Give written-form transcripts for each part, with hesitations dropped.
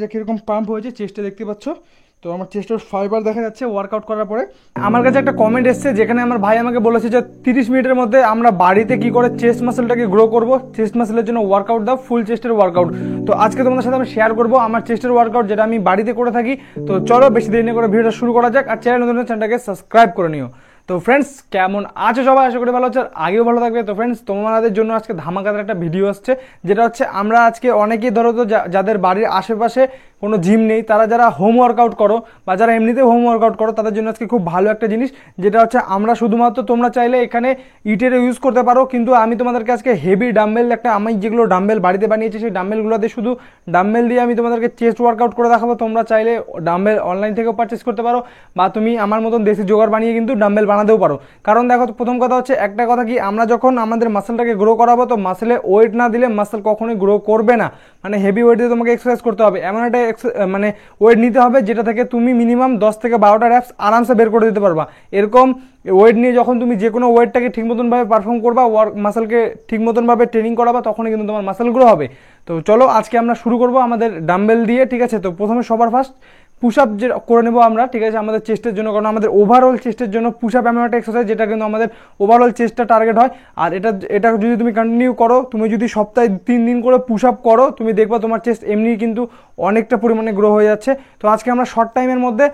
যে কিরকম পাম্প হয়েছে চেস্টে দেখতে পাচ্ছ। তো আমার চেস্টের ফাইবার দেখা যাচ্ছে ওয়ার্কআউট করার পরে। আমার কাছে একটা কমেন্ট এসেছে যেখানে আমার ভাই আমাকে বলেছে যে 30 মিনিটের মধ্যে আমরা বাড়িতে কি করে চেস্ট মাসেলটাকে গ্রো করব, চেস্ট মাসেলের জন্য ওয়ার্কআউট দাও, ফুল চেস্টের ওয়ার্কআউট। তো আজকে তোমাদের সাথে আমি শেয়ার করবো আমার চেস্টের ওয়ার্কআউট যেটা আমি বাড়িতে করে থাকি। তো চলো বেশি দেরি না করে ভিডিওটা শুরু করা যাক। আর চ্যানেলটাকে সাবস্ক্রাইব করে নিও। তো ফ্রেন্ডস কেমন আছো সবাই, আশা করি ভালো আছে, আগেও ভালো থাকবে। তো ফ্রেন্ডস তোমাদের জন্য আজকে ধামাকাদার একটা ভিডিও আসছে, যেটা হচ্ছে আমরা আজকে অনেকেই ধরো তো যাদের বাড়ির আশেপাশে কোনো জিম নেই, তারা যারা হোম ওয়ার্কআউট করো বা যারা এমনিতে হোম ওয়ার্কআউট করো, তাদের জন্য আজকে খুব ভালো একটা জিনিস, যেটা হচ্ছে আমরা শুধুমাত্র তোমরা চাইলে এখানে ইটের ইউজ করতে পারো, কিন্তু আমি তোমাদেরকে আজকে হেভি ডাম্বেল আমি যেগুলো ডাম্বেল বাড়িতে বানিয়েছি সেই ডাম্বেলগুলোতে শুধু ডাম্বেল দিয়ে আমি তোমাদেরকে চেস্ট ওয়ার্কআউট করে দেখাবো। তোমরা চাইলে ডাম্বেল অনলাইন থেকেও পারচেস করতে পারো, বা তুমি আমার মতন দেশি জোগাড় বানিয়ে কিন্তু ডাম্বেল বানাতেও পারো। কারণ দেখো, প্রথম কথা হচ্ছে একটা কথা কি, আমরা যখন আমাদের মাসেলটাকে গ্রো করাবো, তো মাসেলে ওয়েট না দিলে মাসেল কখনোই গ্রো করবে না। মানে হেভি ওয়েট দিয়ে তোমাকে এক্সারসাইজ করতে হবে, এমন একটা মানে ওয়েট নিতে হবে যেটা থেকে তুমি মিনিমাম 10 থেকে 12টা র্যাপস আরামসে বের করে দিতে পারবা। এরকম ওয়েট নিয়ে যখন তুমি যে কোনো ওয়েটটাকে ঠিক মতনভাবে পারফর্ম করবা, মাসেলকে ঠিক মতনভাবে ট্রেনিং করাবা, তখনই কিন্তু তোমার মাসেল গ্রো হবে। তো চলো আজকে আমরা শুরু করবো আমাদের ডাম্বেল দিয়ে, ঠিক আছে। তো প্রথমে সবার ফার্স্ট পুশ আপ যে করে নেবো আমরা, ঠিক আছে, আমাদের চেস্টের জন্য। কারণ আমাদের ওভারঅল চেস্টের জন্য পুশ আপ এমন একটা এক্সারসাইজ যেটা কিন্তু আমাদের ওভারঅল চেস্টটা টার্গেট হয়। আর এটা যদি তুমি কন্টিনিউ করো, তুমি যদি সপ্তাহে 3 দিন করে পুশ আপ করো, তুমি দেখবা তোমার চেস্ট এমনি কিন্তু অনেকটা পরিমাণে গ্রো হয়ে যাচ্ছে। তো আজকে আমরা শর্ট টাইমের মধ্যে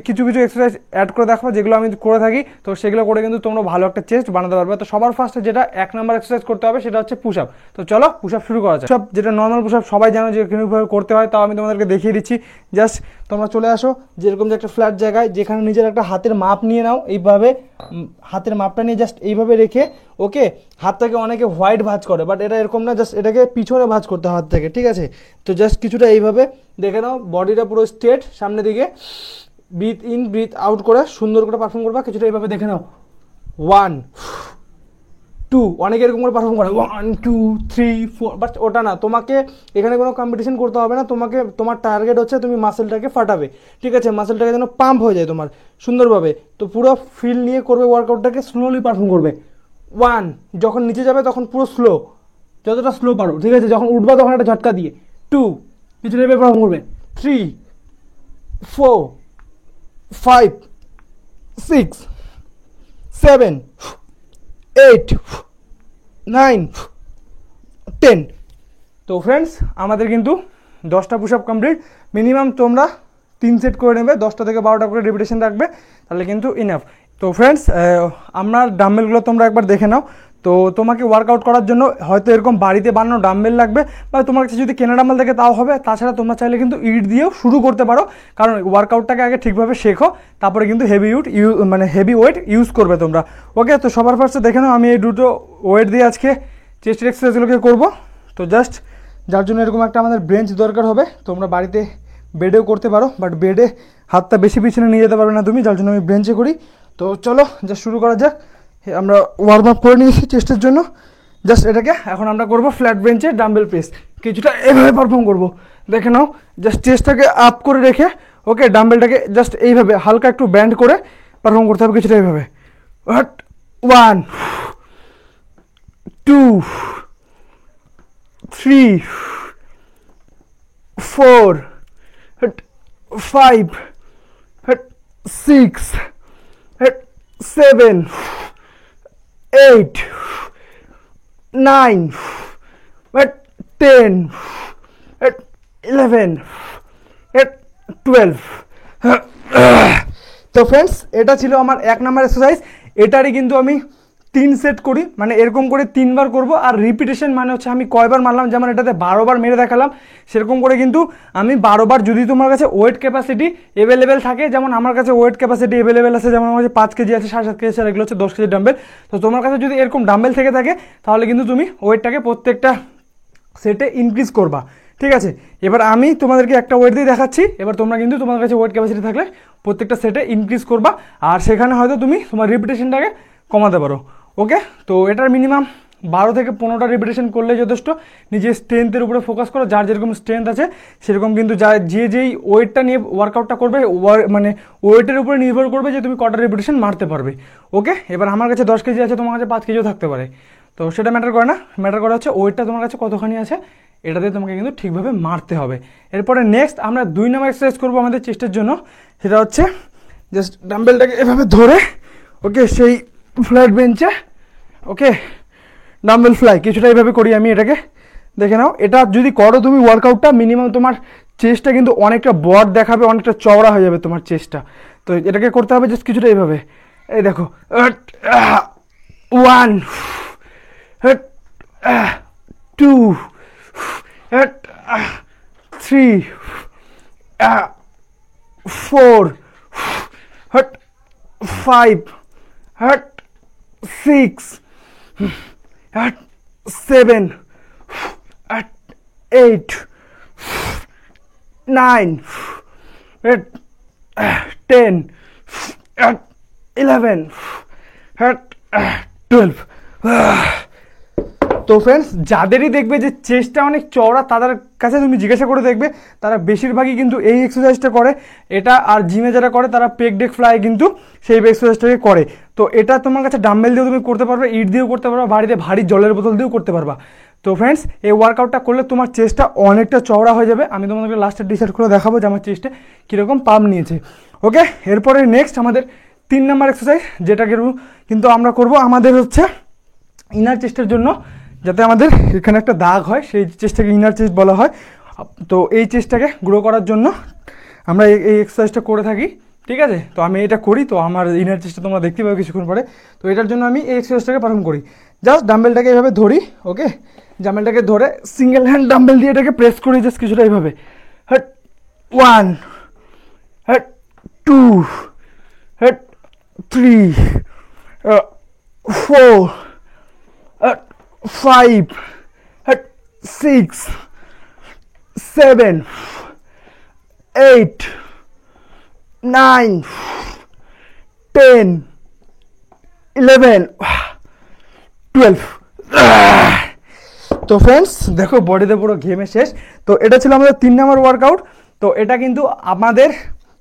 কিছু এক্সারসাইজ অ্যাড করে দেখাবো যেগুলো আমি করে থাকি। তো সেগুলো করে কিন্তু তোমরা ভালো একটা চেস্ট বানাতে পারবে। তো সবার ফার্স্টে যেটা 1 নম্বর এক্সারসাইজ করতে হবে সেটা হচ্ছে পুশ আপ। তো চলো পুশ আপ শুরু করা যায়। পুশ আপ যেটা নর্মাল পুশ আপ সবাই জানো যে কিভাবে করতে হয়, তাও আমি তোমাদেরকে দেখিয়ে দিচ্ছি। জাস্ট তোমরা চলে আসো যেরকম যে একটা ফ্ল্যাট জায়গায়, যেখানে নিজের একটা হাতের মাপ নিয়ে নাও। এইভাবে হাতের মাপটা নিয়ে জাস্ট এইভাবে রেখে, ওকে, হাতটাকে অনেকে হোয়াইট ভাঁজ করে, বাট এটা এরকম না, জাস্ট এটাকে পিছনে ভাঁজ করতে হয় হাত থেকে, ঠিক আছে। তো জাস্ট কিছুটা এইভাবে দেখে নাও, বডিটা পুরো স্ট্রেট সামনের দিকে, ব্রিথ ইন ব্রিথ আউট করে সুন্দর করে পারফর্ম করবা। কিছুটা এইভাবে দেখে নাও, 1 2, অনেকে এরকম করে পারফর্ম করে 1 2 3 4, বাট ওটা না, তোমাকে এখানে কোনো কম্পিটিশন করতে হবে না। তোমার টার্গেট হচ্ছে তুমি মাসেলটাকে ফাটাবে, ঠিক আছে, মাসেলটাকে যেন পাম্প হয়ে যায় তোমার সুন্দরভাবে। তো পুরো ফিল নিয়ে করবে ওয়ার্কআউটটাকে, স্লোলি পারফর্ম করবে। 1, যখন নিচে যাবে তখন পুরো স্লো, যতটা স্লো পারো, ঠিক আছে। যখন উঠবা তখন একটা ঝটকা দিয়ে। 2, পিছনে পারফর্ম করবে। 3 4 5 6 7 8 9 10। তো ফ্রেন্ডস আমাদের কিন্তু 10টা পুশ আপ কমপ্লিট। মিনিমাম তোমরা 3 সেট করে নেবে, 10টা থেকে 12টা করে রিপিটেশন রাখবে, তাহলে কিন্তু ইনাফ। তো ফ্রেন্ডস আমার ডাম্বেলগুলো তোমরা একবার দেখে নাও। তো তোমাকে ওয়ার্কআউট করার জন্য হয়তো এরকম বাড়িতে বানানো ডাম্বেল লাগবে, বা তোমার কাছে যদি কেনা ডাম্বেল থাকে তাও হবে। তাছাড়া তোমরা চাইলে কিন্তু ইট দিয়েও শুরু করতে পারো, কারণ ওয়ার্কআউটটাকে আগে ঠিকভাবে শেখো, তারপরে কিন্তু হেভি ওয়েট ইউজ করবে তোমরা, ওকে। তো সবার ফার্স্টে দেখে নাও, আমি এই দুটো ওয়েট দিয়ে আজকে চেস্টের এক্সারসাইজগুলোকে করবো। তো জাস্ট যার জন্য এরকম একটা আমাদের বেঞ্চ দরকার হবে। তোমরা বাড়িতে বেডেও করতে পারো, বাট বেডে হাতটা বেশি পিছনে নিয়ে যেতে পারবে না তুমি, যার জন্য আমি বেঞ্চে করি। তো চলো জাস্ট শুরু করা যাক। আমরা ওয়ার্ম আপ করে নিয়েছি চেস্টের জন্য। জাস্ট এটাকে এখন আমরা করবো ফ্ল্যাট বেঞ্চে ডাম্বেল প্রেস, কিছুটা এভাবে পারফর্ম করবো, দেখে নাও। জাস্ট চেস্টটাকে আপ করে রেখে, ওকে, ডাম্বেলটাকে জাস্ট এইভাবে হালকা একটু ব্যান্ড করে পারফর্ম করতে হবে, কিছুটা এইভাবে। 1 2 3 4 5 6 7 8 9 10 11 12। তো ফ্রেন্ডস এটা ছিল আমার 1 নাম্বার এক্সারসাইজ। এটারই কিন্তু আমি 3 সেট করি, মানে এরকম করে 3 বার করবো। আর রিপিটেশন মানে হচ্ছে আমি কয়বার মারলাম, যেমন এটাতে 12 বার মেরে দেখালাম, সেরকম করে কিন্তু আমি 12 বার। যদি তোমার কাছে ওয়েট ক্যাপাসিটি অ্যাভেলেবেল থাকে, যেমন আমার কাছে ওয়েট ক্যাপাসিটি অ্যাভেলেবেল আছে, যেমন আমার কাছে 5 কেজি আছে, 7.5 কেজি আছে, এগুলো হচ্ছে 10 কেজি ডাম্বেল। তো তোমার কাছে যদি এরকম ডাম্বেল থেকে থাকে, তাহলে কিন্তু তুমি ওয়েটটাকে প্রত্যেকটা সেটে ইনক্রিজ করবা, ঠিক আছে। এবার আমি তোমাদেরকে একটা ওয়েট দিয়ে দেখাচ্ছি, এবার তোমরা কিন্তু তোমার কাছে ওয়েট ক্যাপাসিটি থাকলে প্রত্যেকটা সেটে ইনক্রিজ করবা, আর সেখানে হয়তো তুমি তোমার রিপিটেশনটাকে কমাতে পারো, ওকে। তো এটার মিনিমাম 12 থেকে 15টা রিপিটেশন করলে যথেষ্ট। নিজের স্ট্রেংথের উপরে ফোকাস করো, যার যেরকম স্ট্রেংথ আছে সেরকম কিন্তু যেই ওয়েটটা নিয়ে ওয়ার্কআউটটা করবে, মানে ওয়েটের উপরে নির্ভর করবে যে তুমি কটা রিপিটেশন মারতে পারবে, ওকে। এবার আমার কাছে 10 কেজি আছে, তোমার কাছে 5 কেজিও থাকতে পারে, তো সেটা ম্যাটার করে না। ম্যাটার করা হচ্ছে ওয়েটটা তোমার কাছে কতখানি আছে, এটাতে তোমাকে কিন্তু ঠিকভাবে মারতে হবে। এরপরে নেক্সট আমরা 2 নম্বর এক্সারসাইজ করবো আমাদের চেস্টের জন্য, সেটা হচ্ছে জাস্ট ডাম্বেলটাকে এভাবে ধরে, ওকে, সেই ফ্ল্যাট বেঞ্চে, ওকে, ডাম্বেল ফ্লাই কিছুটা এইভাবে করি আমি এটাকে, দেখে নাও। এটা যদি করো তুমি ওয়ার্কআউটটা, মিনিমাম তোমার চেস্টটা কিন্তু অনেকটা বড় দেখাবে, অনেকটা চওড়া হয়ে যাবে তোমার চেস্টটা। তো এটাকে করতে হবে জাস্ট কিছুটা এইভাবে, এই দেখো, 1 2 3 4 5 6 7 8 9 10 11 12। তো ফ্রেন্ডস, যাদেরই দেখবে যে চেস্টটা অনেক চওড়া, তাদের কাছে তুমি জিজ্ঞাসা করে দেখবে, তারা বেশিরভাগই কিন্তু এই এক্সারসাইজটা করে। এটা আর জিমে যারা করে তারা পেক ডেক ফ্লাই কিন্তু সেই এক্সারসাইজটাকে করে। তো এটা তোমার কাছে ডাম্বেল দিয়েও তুমি করতে পারবে, ইট দিয়েও করতে পারবা, বাড়িতে ভারী জলের বোতল দিয়েও করতে পারবা। তো ফ্রেন্ডস, এই ওয়ার্কআউটটা করলে তোমার চেস্টটা অনেকটা চওড়া হয়ে যাবে। আমি তোমাদেরকে লাস্টে ডিসাইড করে দেখাবো যে আমার চেস্টে কীরকম পাম্প নিয়েছে। ওকে, এরপরে নেক্সট আমাদের 3 নম্বর এক্সারসাইজ, যেটাকে কিন্তু আমরা করব আমাদের হচ্ছে ইনার চেস্টের জন্য, যাতে আমাদের এখানে একটা দাগ হয়, সেই চেস্টটাকে ইনার চেস্ট বলা হয়। তো এই চেস্টটাকে গ্রো করার জন্য আমরা এই এক্সারসাইজটা করে থাকি, ঠিক আছে। তো আমি এটা করি, তো আমার ইনার চেস্টটা তোমরা দেখতে পাবে কিছুক্ষণ পরে। তো এটার জন্য আমি এই এক্সারসাইজটাকে পারফর্ম করি। জাস্ট ডাম্বেলটাকে এইভাবে ধরি, ওকে, ডাম্বেলটাকে ধরে সিঙ্গেল হ্যান্ড ডাম্বেল দিয়ে এটাকে প্রেস করি জাস্ট কিছুটা এইভাবে, 1 2 3 4 5 6 7 8 9 10 11 12। তো ফ্রেন্ডস, দেখো বডিতে পুরো ঘেমে শেষ। তো এটা ছিল আমাদের 3 নম্বর ওয়ার্কআউট। তো এটা কিন্তু আমাদের,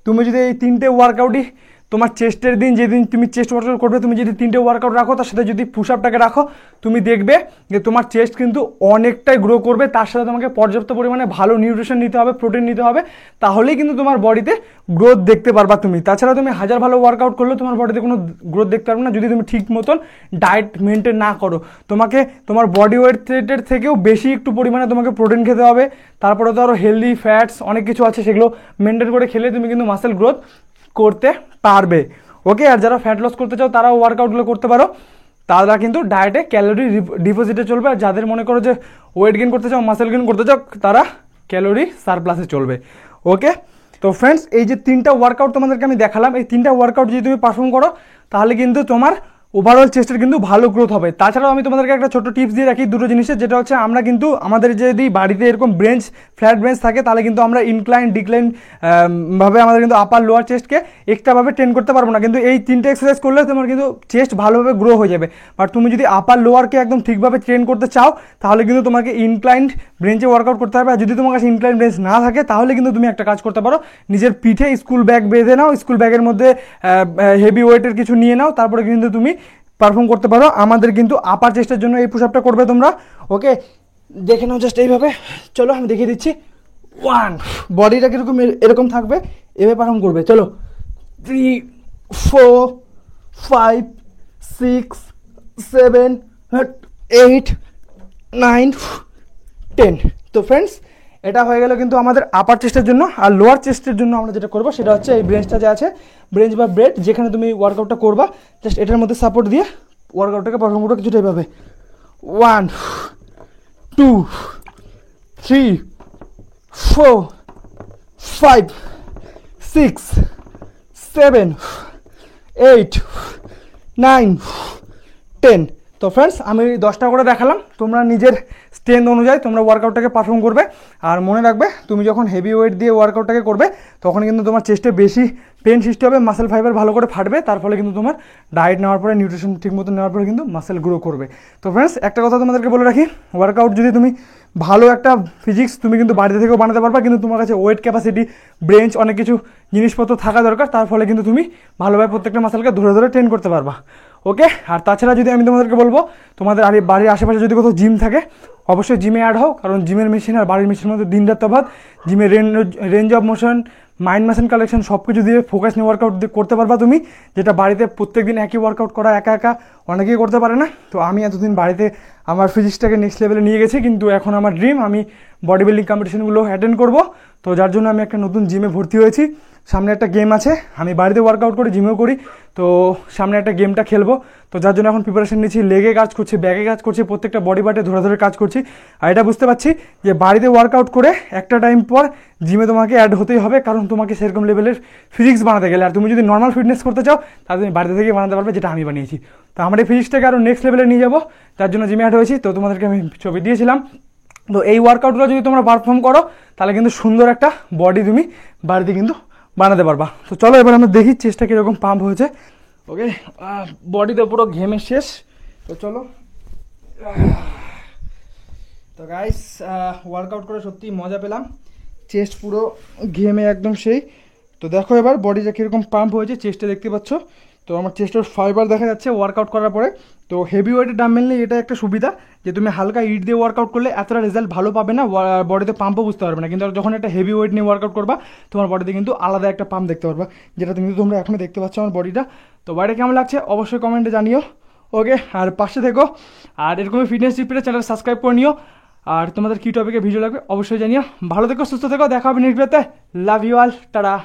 তুমি যদি এই 3টে ওয়ার্কআউটই তোমার চেস্টের দিন, যেদিন তুমি চেস্ট ওয়ার্কআউট করবে, তুমি যদি 3টে ওয়ার্কআউট রাখো, তার সাথে যদি পুশ আপটাকে রাখো, তুমি দেখবে যে তোমার চেস্ট কিন্তু অনেকটাই গ্রো করবে। তার সাথে তোমাকে পর্যাপ্ত পরিমাণে ভালো নিউট্রিশন নিতে হবে, প্রোটিন নিতে হবে, তাহলেই কিন্তু তোমার বডিতে গ্রোথ দেখতে পারবা তুমি। তাছাড়া তুমি হাজার ভালো ওয়ার্কআউট করলেও তোমার বডিতে কোনো গ্রোথ দেখতে পারবে না, যদি তুমি ঠিক মতন ডায়েট মেনটেন না করো। তোমাকে তোমার বডি ওয়েটের থেকেও বেশি একটু পরিমাণে তোমাকে প্রোটিন খেতে হবে। তারপরে তো আরও হেলদি ফ্যাটস অনেক কিছু আছে, সেগুলো মেনটেন করে খেলে তুমি কিন্তু মাসেল গ্রোথ করতে পারবে। ওকে, আর যারা ফ্যাট লস করতে চাও তারাও ওয়ার্কআউটগুলো করতে পারো, তারা কিন্তু ডায়েটে ক্যালোরি ডিপোজিটে চলবে। আর যাদের মনে করো যে ওয়েট গেইন করতে চাও, মাসেল গেইন করতে চাও, তারা ক্যালোরি সারপ্লাসে চলবে। ওকে, তো ফ্রেন্ডস, এই যে 3টা ওয়ার্কআউট তোমাদেরকে আমি দেখালাম, এই 3টা ওয়ার্কআউট যদি তুমি পারফর্ম করো, তাহলে কিন্তু তোমার ওভারঅল চেস্টের কিন্তু ভালো গ্রোথ হবে। তাছাড়াও আমি তোমাদেরকে একটা ছোট টিপস দিয়ে রাখি দুটো জিনিসের, যেটা হচ্ছে আমরা কিন্তু আমাদের যদি বাড়িতে এরকম ব্রেঞ্চ, ফ্ল্যাট ব্রেঞ্চ থাকে, তাহলে কিন্তু আমরা ইনক্লাইন ডিক্লাইন ভাবে আমাদের কিন্তু আপার লোয়ার চেস্টকে এক্সট্রাভাবে ট্রেন করতে পারবো না। কিন্তু এই 3টে এক্সারসাইজ করলে তোমার কিন্তু চেস্ট ভালোভাবে গ্রো হয়ে যাবে। বাট তুমি যদি আপার লোয়ারকে একদম ঠিকভাবে ট্রেন করতে চাও, তাহলে কিন্তু তোমাকে ইনক্লাইন্ড ব্রেঞ্চে ওয়ার্কআউট করতে হবে। আর যদি তোমার কাছে ইনক্লাইন ব্রেঞ্চ না থাকে, তাহলে কিন্তু তুমি একটা কাজ করতে পারো, নিজের পিঠে স্কুল ব্যাগ বেঁধে নাও, স্কুল ব্যাগের মধ্যে হেভি ওয়েটের কিছু নিয়ে নাও, তারপরে কিন্তু তুমি পারফর্ম করতে পারো। আমাদের কিন্তু আপার চেস্টের জন্য এই পুশ আপটা করবে তোমরা। ওকে, দেখে নাও জাস্ট এইভাবে, চলো আমি দেখিয়ে দিচ্ছি। 1, বডিটা কিরকম এরকম থাকবে, এভাবে পারফর্ম করবে। চলো 3 4 5 6 7 8 9 10। তো ফ্রেন্ডস, এটা হয়ে গেল কিন্তু আমাদের আপার চেস্টের জন্য। আর লোয়ার চেস্টের জন্য আমরা যেটা করবো, সেটা হচ্ছে এই ব্রেঞ্চটা যে আছে, ব্রেঞ্চ বা ব্রেড, যেখানে তুমি ওয়ার্কআউটটা করবা, জাস্ট এটার মধ্যে সাপোর্ট দিয়ে ওয়ার্কআউটটাকে পারফর্ম করবো কিছুটা এইভাবে। 1 2 3 4 5 6 7 8 9 10। তো ফ্রেন্ডস, আমি 10টা করে দেখালাম, তোমরা নিজের স্ট্রেংথ অনুযায়ী তোমরা ওয়ার্কআউটটাকে পারফর্ম করবে। আর মনে রাখবে, তুমি যখন হেভি ওয়েট দিয়ে ওয়ার্কআউটটাকে করবে, তখন কিন্তু তোমার চেস্টে বেশি পেন সৃষ্টি হবে, মাসেল ফাইবার ভালো করে ফাটবে, তার ফলে কিন্তু তোমার ডায়েট নেওয়ার পরে, নিউট্রিশন ঠিক মতো নেওয়ার পরে কিন্তু মাসেল গ্রো করবে। তো ফ্রেন্ডস, একটা কথা তোমাদেরকে বলে রাখি, ওয়ার্কআউট যদি তুমি ভালো একটা ফিজিক্স তুমি কিন্তু বাড়িতে থেকেও বানাতে পারবা, কিন্তু তোমার কাছে ওয়েট ক্যাপাসিটি, ব্রেঞ্চ, অনেক কিছু জিনিসপত্র থাকা দরকার, তার ফলে কিন্তু তুমি ভালোভাবে প্রত্যেকটা মাসেলকে ধরে ধরে ট্রেন করতে পারবা। ওকে। আর তাছাড়া যদি আমি তোমাদেরকে বলবো, তোমাদের বাড়ির আশেপাশে যদি কোথাও জিম থাকে অবশ্যই জিমে অ্যাড হও, কারণ জিমের মেশিন আর বাড়ির মেশিনের মধ্যে দিন রাত তফাৎ। জিমের range of motion, mind muscle collection সব কিছু দিয়ে ফোকাস নিয়ে ওয়ার্কআউট করতে পারবা তুমি, যেটা বাড়িতে প্রত্যেকদিন একই ওয়ার্কআউট করা একা একা অনেকেই করতে পারে না। তো আমি এতদিন বাড়িতে আমার ফিজিক্সটাকে নেক্সট লেভেলে নিয়ে গেছি, কিন্তু এখন আমার ড্রিম আমি বডি বিল্ডিং কম্পিটিশনগুলো অ্যাটেন্ড করবো। তো যার জন্য আমি একটা নতুন জিমে ভর্তি হয়েছি। সামনে একটা গেম আছে, আমি বাড়িতে ওয়ার্কআউট করি, জিমেও করি, তো সামনে একটা গেমটা খেলবো। তো যার জন্য এখন প্রিপারেশন নিচ্ছি, লেগে কাজ করছি, ব্যাগে কাজ করছি, প্রত্যেকটা বডি পার্টে ধরে ধরে কাজ করছি। আর এটা বুঝতে পারছি যে বাড়িতে ওয়ার্কআউট করে একটা টাইম পর জিমে তোমাকে অ্যাড হতেই হবে, কারণ তোমাকে সেরকম লেভেলের ফিজিক্স বানাতে গেলে, আর তুমি যদি নর্মাল ফিটনেস করতে চাও তাহলে তুমি বাড়িতে থেকে বানাতে পারবে, যেটা আমি বানিয়েছি। তো আমার এই ফিজিক্সটাকে আরও নেক্সট লেভেলে নিয়ে যাবো, তার জন্য জিমে অ্যাড হয়েছি। তো তোমাদেরকে আমি ছবি দিয়েছিলাম। তো এই ওয়ার্কআউটগুলো যদি তোমরা পারফর্ম করো তাহলে কিন্তু সুন্দর একটা বডি তুমি বাড়িতে কিন্তু বানাতে পারবা। তো চলো এবার আমরা দেখি চেস্টটা কীরকম পাম্প হয়েছে। ওকে, বডিতে পুরো ঘেমে শেষ। তো চলো। তো গাইস, ওয়ার্কআউট করে সত্যি মজা পেলাম, চেস্ট পুরো ঘেমে একদম সেই। তো দেখো এবার বডিটা কীরকম পাম্প হয়েছে, চেস্টে দেখতে পাচ্ছ। তো আমার চেস্টের ফাইবার দেখা যাচ্ছে ওয়ার্কআউট করার পরে। তো হেভি ওয়েটের ডাম্বেল নিয়ে এটা একটা সুবিধা যে তুমি হালকা ইট দিয়ে ওয়ার্কআউট করলে এতটা রেজাল্ট ভালো পাবে না, বডিতে পাম্পও বুঝতে পারবে না। কিন্তু যখন একটা হেভি ওয়েট নিয়ে ওয়ার্কআউট করবা তোমার বডিতে কিন্তু আলাদা একটা পাম্প দেখতে পারবা, যেটা তোমরা এখনও দেখতে পাচ্ছ আমার বডিটা। তো বডিটা কেমন লাগছে অবশ্যই কমেন্টে জানিও। ওকে, আর পাশে থেকো, আর এরকমই ফিটনেস টিপের চ্যানেল সাবস্ক্রাইব করে নিও। আর তোমাদের কী টপিকে ভিডিও লাগবে অবশ্যই জানিও। ভালো থেকো, সুস্থ থেকো, দেখা হবে নেক্সট ভিডিওতে। Love you all, tata.